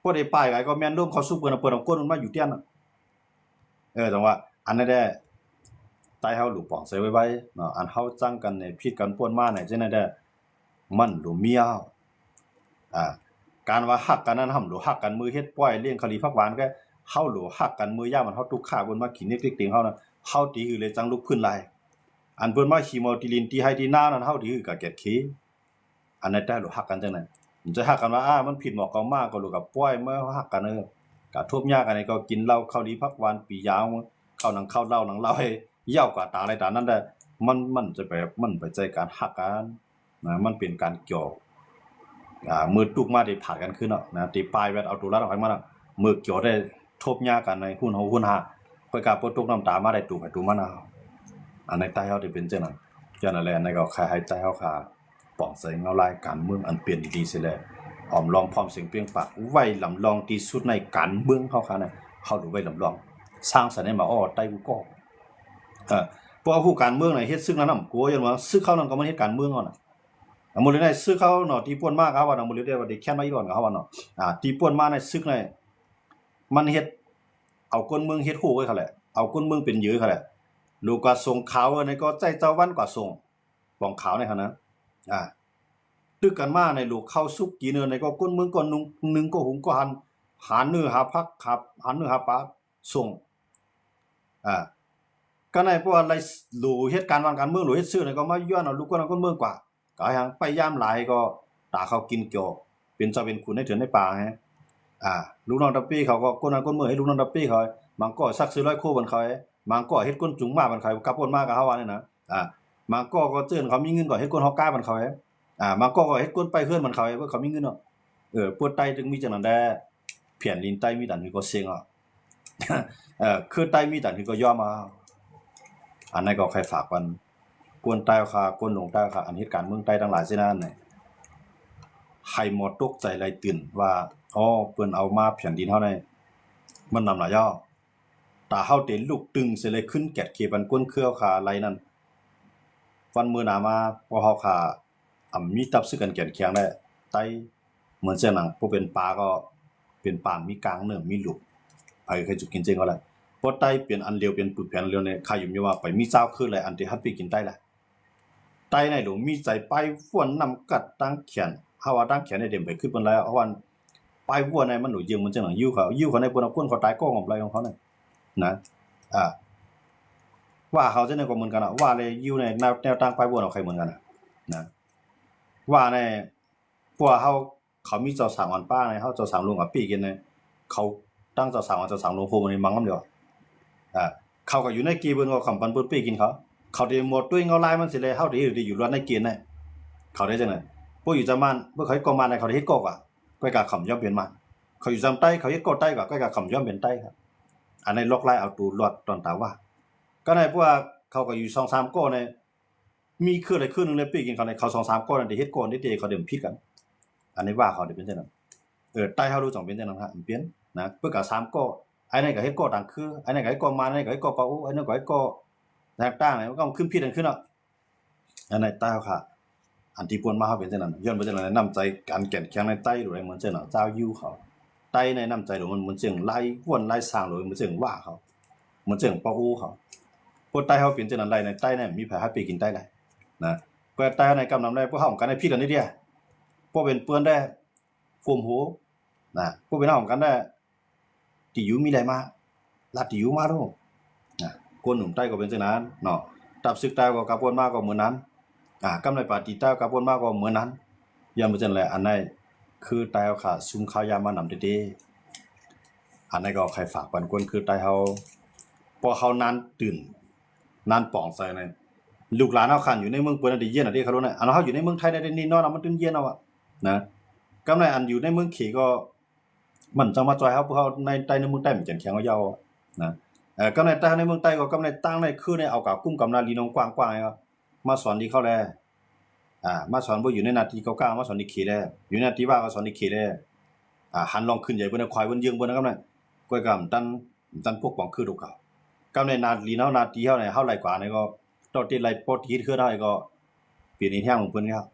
พวกได้ป้ายไว้ก็แม่นร่วมเขาสู้เปิ้นเปิ้นเอาก้นมาอยู่เตี้ยนจังว่าอันนั้นได้ใต้เฮาหลูปองใส่ไว้เนาะอันเฮาจังกันในผิดกันป่วนมาเนี่ยจังได๋ได้มันหลูเมียการว่าฮักกันนั้นห่ำหลูฮักกันมือเฮ็ดป้อยเลี้ยงคลีผักหวานก็เฮาหลูฮักกันมือย่ามมันเฮาตุกฆ่าเพิ่นมากินเล็กๆติงเฮาน่ะเฮาตีคือเลยจังลุกขึ้นหลายอันเพิ่นมาขี้มอติลินตีให้ตีหน้านั่นเฮาตีคือก็แกดขี้อันนั้นได้หลูฮักกันจังได๋มันจะฮักกันว่ามันผิดหมอกเอามากก็หลูกับป้อยเมื่อฮักกันก็ทุบยากันนี่ก็กินเหล้าข้าวดีผักหวานปียาวข้าวหนังข้าวเหล้าหนังเหล้าให้ยาวกว่าตาอะไรตานั้นได้มันจะแบบมันไปใจการฮักกันนะมันเป็นการเกี่ยวมือตุกมาได้ผ่านกันขึ้นเนาะนะตีปลายแวดเอาตัวรัดออกมาแล้วมือเกี่ยวได้ทบยากันในหุ้นเฮาหุ้นหาค่อยกาปตุกน้ำตามาได้ตุกให้ตุมะนาวอันในใต้เฮาได้เป็นจังนั้นจังนั้นแหละในก็คล้ายๆใจเฮาค่ะป้องใส่เงาลายการเมืองอันเปลี่ยนดีๆซิแลอ้อมลองพร้อมเสียงเปรียงปากไว้ลำลองที่สุดในการเมืองเฮาค่ะนะเฮาดูไว้ลำลองสร้างสรรค์ให้มาอ้อใต้กูก็เพราะผู้การเมืองน่ะเฮ็ดซึกนั้นนำกลัวอย่างว่าซึกเขานั้นก็มันเฮ็ดการเมืองเอาน่ะมื้อนี้ซึกเขาเนาะที่ป่วนมากครับว่ามื้อนี้ว่าได้แค้นมาอีหลอนกับเฮาว่าเนาะที่ป่วนมาในซึกนี่มันเฮ็ดเอาคนเมืองเฮ็ดฮู้ไว้เขาแหละเอาคนเมืองเป็นเหยื่อเขาแหละลูกก็ส่งข่าวในก็ใจเจ้าวันก็ส่งปองขาวในคั่นนะตึกกันมาในลูกเข้าซุกกินในก็คนเมืองก็นึงก็หุงก็หันหาเนื้อหาผักครับหาเนื้อหาปลาส่งก็ในพวกอะไรหลู่เหตุการณ์วันการเมืองหลู่เฮ็ดซื่อนี่ก็มาย้อนเอาลูกคนเมืองกว่าก็ยังไปยามหลายก็ตาเขากินเกี่ยวเป็นเจ้าเป็นคุณในเถือนในป่าฮะลูกน้องตะปี้เขาก็คนนั้นคนเมืองให้ลูกน้องตะปี้เขาบางก็ซักซื้อร้อยคู่บันเขาบางก็เฮ็ดก้นจุงมาบันเขากับคนมากับเฮาว่านี่นะบางก็เตือนเขามีเงินก็เฮ็ดก้นเฮาก้าบันเขาบางก็เฮ็ดก้นไปเฮือนบันเขาเพิ่นเขามีเงินเนาะปวดไตจึงมีจังนั้นได้เพียนลินไตมีดันคือก็เซ็งคือไตมีดันคือก็ยอมมาอันนั้นก็ใครฝากกันกวนใต้ค่ะกวนหลงใต้ค่ะอันเหตุการณ์เมืองใต้ทั้งหลายสินั้นน่ะให้หมดตกใจไหลตื่นว่าเพิ่นเอามาแผ่นดินเฮาได้มันนำหลายย่อตาเฮาเต็นลูกตึงสิเลยขึ้นแกดเขบันกวนเครือค่ะไหลนั้นวันมื้อหน้ามาพอเฮาค่ะมีตับซึกันแก่นแข็งได้ไตเหมือนเจ้าหนังผู้เป็นปลาก็เป็นปลามีกลางเนื้อมีลูกไผเคยจุกินจริงก็ได้พอไตเปลี่ยนอันเดียวเป็นปึกแผ่นเดียวเนี่ยข้าอยู่มีว่าไปมีเจ้าคืออะไรอันที่ฮับไปกินไตล่ะไตในหลวงมีใจไปฟ้วนนำกัดตั้งแขนเฮาว่าตั้งแขนได้เด่มไปขึ้นเพิ่นแล้วเพราะว่าไปฟ้วนในมันหนูยิงมันจังหนังยิ้วเขาในเพิ่นเอาก้นเขาตายก้องอะไรของเขาน่ะนะว่าเขาจะเนี่ยก็เหมือนกันว่าเลยยิ้วในแนวตั้งไปฟ้วนเอาใครเหมือนกันนะว่าในพวกเขามีเจ้าสางอ่อนป้าในเฮาเจ้าสางลุงกับปีกินในเขาตั้งเจ้าสางอ่อนเจ้าสางลุงโคมันมังนำเดียวเขาก็อยู่ในกีเบิ่นก็คำปันเปิ้นปีกินเขาได้หมดด้วยเงาลายมันสิเลยเฮาได้อยู่รอดในกีนน่ะเขาได้จังได๋พวกอยู่จำมันพวกเขาก็มาในเขาได้เฮ็ดกอกก็กะคำย่อมเป็นมันเขาอยู่จำใต้เขาเฮ็ดกอใต้ก็กะคำย่อมเป็นใต้ครับอันในลอกลายเอาตูรอดตอนตาว่าก็ในพวกเขาก็อยู่2-3ก้อในมีคืออะไรคือนึงในปีกินเขาในเขา 2-3 ก้อนได้เฮ็ดก้อนได้เขาเดิมผิดกันอันนี้ว่าเขาได้เป็นจังนั้นใต้เฮารู้จังเป็นจังนั้นฮะเปลี่ยนนะเพิ่นก็3ก้ออันนั้นก็เฮ็ดก้อดังคืออันนั้นก็เฮ็ดก้อมาอันนั้นก็เฮ็ดก้อปะอูอันนั้นก็เฮ็ดก้อต่างๆมันก็ขึ้นผิดกันขึ้นเนาะอันในใต้เฮาค่ะอันที่ป่วนมาเฮาเป็นจังนั้นย้อนบ่จังนั้นนำใจการแก่นแข็งในใต้หรือเหมือนจังนั้นเจ้าอยู่เขาใต้ในนำใจหรือมันจังไล่ว่นไล่สร้างหรือมันจังว่าเขามันจังปะอูเขาพวกใต้เฮาเป็นจังนั้นไล่ในใต้นั้นมีไผหาไปกินใต้ได้นะเปิดแต่ในกำนำได้พวกเฮากันได้พี่กันนิดเดียวพวกเป็นเปื้อนได้ฟุ่มหูนะพวกเป็นเฮากันได้ที่อยู่มีได้มาลัดที่อยู่มาโดนะคนหนุ่มใต้ก็เป็นจังนั้นเนาะตับศึกใต้ก็กะปวนมาก็เหมือนนั้นกำในปาติใต้กะปวนมาก็เหมือนนั้นยามบ่จังแลอันนั้นคือใต้เฮาค่ะซุมข้าวยามมานำเด้อันนั้นก็ใครฝากปันคนคือใต้เฮาพอเฮานานตื่น นานป่องใส่ในลูกหลานเฮาคันอยู่ในเมืองเปิ้นได้เย็นอะเด้เขารู้นะอันเฮาอยู่ในเมืองไทยได้นี่นอนมันตึ้นเย็นเอาอะนะกำไรอันอยู่ในเมืองเขก็มันจังมาจอยเฮาผู้เฮาในใต้ในเมืองใต้มันจังแข็งเอายาวนะกำไรใต้ในเมืองใต้ก็กำไรตั้งในคือในเอากะกุ้มกำนาลีน้องกว้างๆครับมาสอนดีเขาแลมาสอนบ่อยู่ในนาทีเก้าๆมาสอนดีเขแลอยู่ในนาทีว่าก็สอนดีเขแลหันลองขึ้นใหญ่เบิ่นควายเบิ่นเยืองเบิ่นนะครับนั่นก้อยกำตันพวกปองคือดูเขากำในนาลีเนาะนาทีเฮาเนี่ยเฮาไหลกว่านี่ก็ตอติไหลปอทีคือได้ก็เปลี่ยนอีแท้งของเพิ่นครับ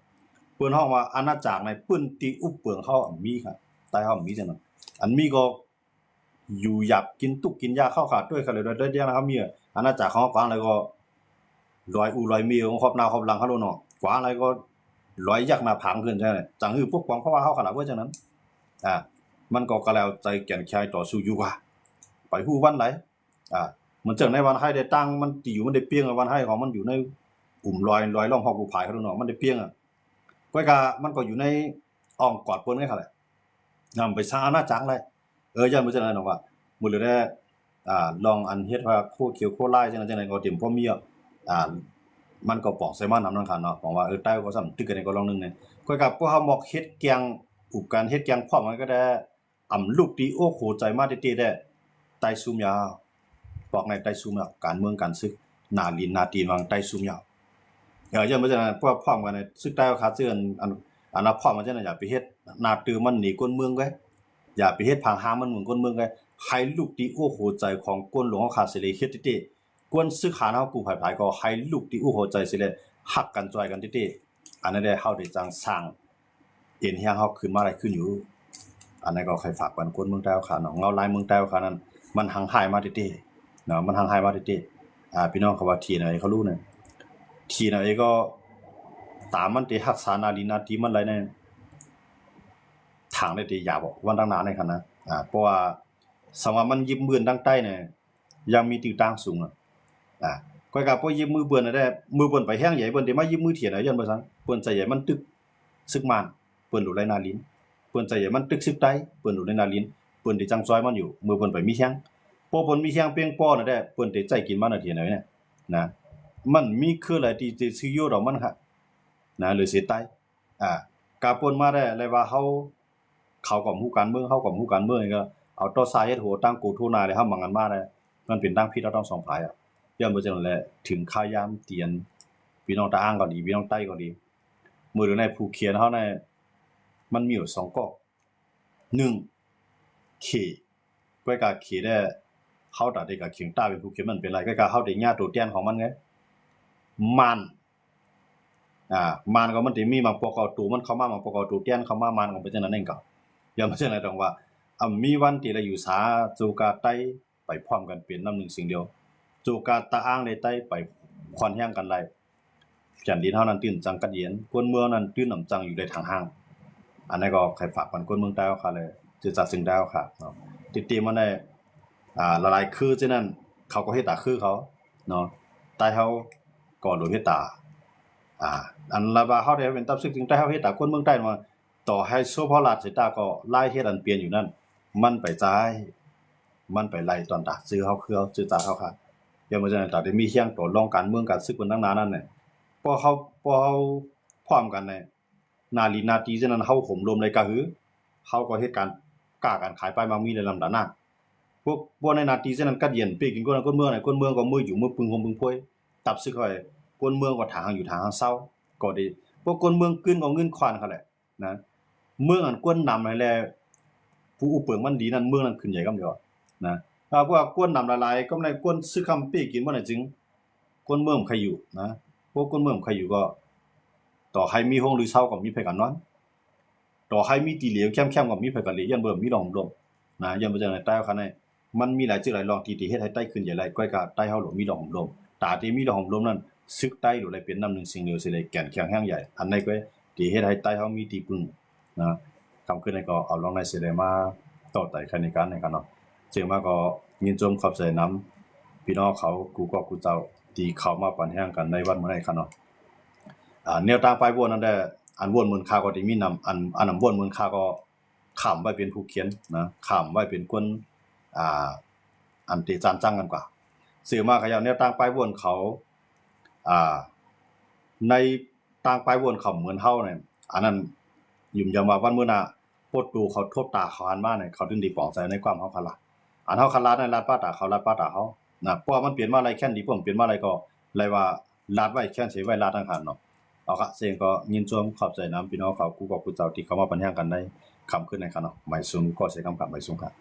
เพิ่นฮ้องว่าอาณาจักรในปื้นติอุบเปลืองเฮามีครับใต้เฮามีจังนั้นอันมีก็อยู่หยับกินตุกกินยาเข้าขาดด้วยกันเลยได้เดียวนะครับมีอาณาจักรของกวางแล้วก็ลอยอูลอยมีของครอบหน้าครอบหลังเฮาโลเนาะกวางอะไรก็ลอยยักหน้าผางขึ้นใช่มั้ยจังฮือพวกกวางเพราะว่าเฮาขนาดว่าจังนั้นมันก็แล้วใจแก่นแค่ต่อสู้อยู่ว่าไปฮู้วันไหลมันจังในวันให้ได้ตั้งมันติอยู่มันได้เปียงวันให้ของมันอยู่ในกลุ่มลอยล่องฮอกผู้ภายเขาเนาะมันได้เปียงก้อยกะมันก็อยู่ในอ้อมกอดเพิ่นไงคั่นแหละนำไปสร้างอาณาจักรเลยย้อนบ่จังได๋เนาะว่ามื้อเลยได้ลองอันเฮ็ดว่าโคเขียวโคลายจังได๋ก็เต็มพอมีมันก็ปอกใส่มานำนั่นคั่นเนาะบอกว่าใต้ก็ซ้ำตึกกันก็ลองนึงเนี่ยก้อยกะพวกเฮาหมอกเฮ็ดแกงอุกการเฮ็ดแกงพร้อมกันก็ได้ลูกตีโอ้โหใจมาเตๆได้ใต้ซุมยาวบอกในใต้ซุมยาวการเมืองการศึกหน้าลินหน้าตีนวางใต้ซุมยาวย้อนบ่จังได๋พวกพร้อมกันเนี่ยศึกใต้ขาเสื้ออันพร้อมกันจังได๋อย่าไปเฮ็ดหน้าตื้อมันหนีก้นเมืองไว้อย่าไปเฮ็ดผางหามันเหมือนก้นเมืองไว้ให้ลูกตีโอ้โหใจของก้นหลวงเฮาขาสิเลยเฮ็ดเตๆกวนซึกหาเฮากูภายๆก็ให้ลูกตีโอ้โหใจสิเลยฮักกันจอยกันเตๆอันนั้นได้เฮาได้จังสร้างเอ็นเฮียงเฮาขึ้นมาได้ขึ้นอยู่อันนั้นก็ใครฝากกันคนเมืองใต้ค่ะเนาะเงาลายเมืองใต้ค่ะนั้นมันห่างหายมาเตๆเนาะมันห่างหายมาเตๆพี่น้องเขาว่าที่ไหนเขารู้นะที่ไหนก็ตามมันติรักษานาลีนาทีมันไหลในทางได้ติยาวบ่วันตั้งนานในคั่นนะเพราะว่าสมว่ามันยิบมื้อดังใต้เนี่ยยังมีติวตั้งสูงก้อยก็บ่ยิบมือเบิ่นได้มือเบิ่นไปแห้งใหญ่เบิ่นได้มายิบมือเถียนย้อนบ่ซังเพิ่นใจใหญ่มันตึกซึกมานเปิ้นหลุไหลนาลินเปิ้นใจใหญ่มันตึกซึกใต้เปิ้นหลุไหลนาลินเปิ้นได้จังซอยมันอยู่มือเปิ้นไปมีแข้งพอเปิ้นมีแข้งเปียงป้อน่ะได้เปิ้นได้ใจกินมันน่ะเถียนเนี่ยนะมันมีคือหลายที่สิซื้ออยู่ดอกมันค่ะหรือสิใต้กาป่นมาได้เลยว่าเขาก็ฮู้การเมืองเฮาก็ฮู้การเมืองนี่ก็เอาต่อสายเฮ็ดโหตั้งกูทูนาได้เฮามังกันมาได้มันเป็นตั้งผิดเราต้องสองฝ่ายย้อนบ่จังนั้นแหละถึงค่ายามเตียนพี่น้องตาอ้างก็ดีพี่น้องใต้ก็ดีมื้อในผู้เขียนเฮาเนี่ยมันมีอยู่2ก๊อก1เขก้อยกะเขได้เฮาตาได้กะเขียงต้าเป็นผู้เขียนมันเป็นไรก้อยกะเฮาได้ญาตัวเตียนของมันไงมันมันก็มันสิมีบางปกเอาตัวมันเข้ามาบางปกเอาตัวเตียนเข้ามามันก็เป็นจังนั้นเองก็อย่ามาจังได๋ต้องว่ามีวันที่ละอยู่สาจูกาไต้ไปพร้อมกันเป็นน้ำหนึ่งสิ่งเดียวจูกาตะอ้างได้ไต้ไปควันแห้งกันไล่จันดินเฮานั้นตื่นจังกัดเย็นคนเมืองนั้นตื่นน้ำจังอยู่ในทางห้างอันนั้นก็ใครฝากกันคนเมืองใต้ค่ะเลยจะจัดสิ่งได้ค่ะเนาะติๆมันได้ละลายคือฉะนั้นเขาก็เฮ็ดตาคือเขาเนาะใต้เฮาก็โดยเฮ็ดตาอันละว่าเฮาได้เป็นตับซึกถึงใต้เฮาเฮ็ดตาคนเมืองใต้มาต่อให้โซพอลาดสิตาก็ลายเฮ็ดอันเปลี่ยนอยู่นั่นมันไปจ่ายมันไปไล่ตอนตาซื้อเฮาคือเฮาซื้อตาเฮาค่ะอย่ามาจังได๋ตาได้มีเฮียงต่อรองการเมืองการศึกมันตั้งนานนั่นน่ะพอเฮาพร้อมกันเนี่ยนาลีนาตีฉะนั้นเฮาห่มรวมเลยก็คือเฮาก็เฮ็ดการก้าการขายไปมามีในลำดับนั้นพวกในนาตีฉะนั้นกัดเย็นไปกินคนเมืองน่ะคนเมืองก็มืออยู่มือปึงหมปึงพวยตับซึกค่อยคนเมืองก็ทางอยู่ทางเซาก็ดีพวกคนเมืองกึ้นก็เงินควานเขาแหละนะเมืองอันกวนนำนั่นแหละผู้อุปเปิงมันดีนั่นเมืองนั้นขึ้นใหญ่กำเดียวนะพวกกวนนำหลายๆก็ได้กวนซื้อคำปี้กินบ่ได้จริงคนเมืองใครอยู่นะพวกคนเมืองใครอยู่ก็ต่อให้มีห้องหรือเซาก็มีไผกันนอนต่อให้มีตีเหลียวแคมๆก็มีไผกันเลยยันเบิ่มีดองลมนะยันบ่จังได๋ใต้คันได้มันมีหลายจุดหลายรองที่เฮ็ดให้ใต้ขึ้นใหญ่หลายก้อยกะใต้เฮาหลมีดองลมตาที่มีดองลมนั้นซึกใต้หรืออะไรเป็นน้ำหนึ่งสิ่งเดียวสิได้แก่นแข็งแห้งใหญ่อันใดก็ที่เฮ็ดให้ใต้เฮามีที่พึ่งนะคำขึ้นในก็เอาลองในสิได้มาต่อไต่คันในการในกันเนาะจึงมาก็ยินชมขอบใจนำพี่น้องเขากูก็กูเจ้าที่เข้ามาปันแห้งกันในวันมื้อนี้ครับเนาะแนวทางไปวนนั้นได้อันวนมูลค่าก็ได้มีนำอันวนมูลค่าก็ข้ามไว้เป็นผู้เขียนนะข้ามไว้เป็นคนอันที่จานจังกันกว่าสื่อมาเขาแนวทางไปวนเขา ในต่างไปวนเขาเหมือนเฮาเนี่ยอันนั้นยุ่มยำว่าวันมื้อหน้าปดดูเขาทบตาเขาหันมาเนี่ยเขาถึงดีปองใจในความเฮาคละอันเฮาคละในลาดป้าตาเขาลาดป้าตาเฮานะเพราะมันเปลี่ยนมาอะไรแค่นดีผมเปลี่ยนมาอะไรก็เลยว่าลาดไว้แค่นสิไว้ลาดทางหันเนาะเอาค่ะเสียงก็ยินจวมขอบใจน้ำพี่น้องเขากูกับกูเจ้าที่เขามาปัญญากันได้คำขึ้นในคันเนาะหมายสูงก็ใช้คำกับหมายสูงครับ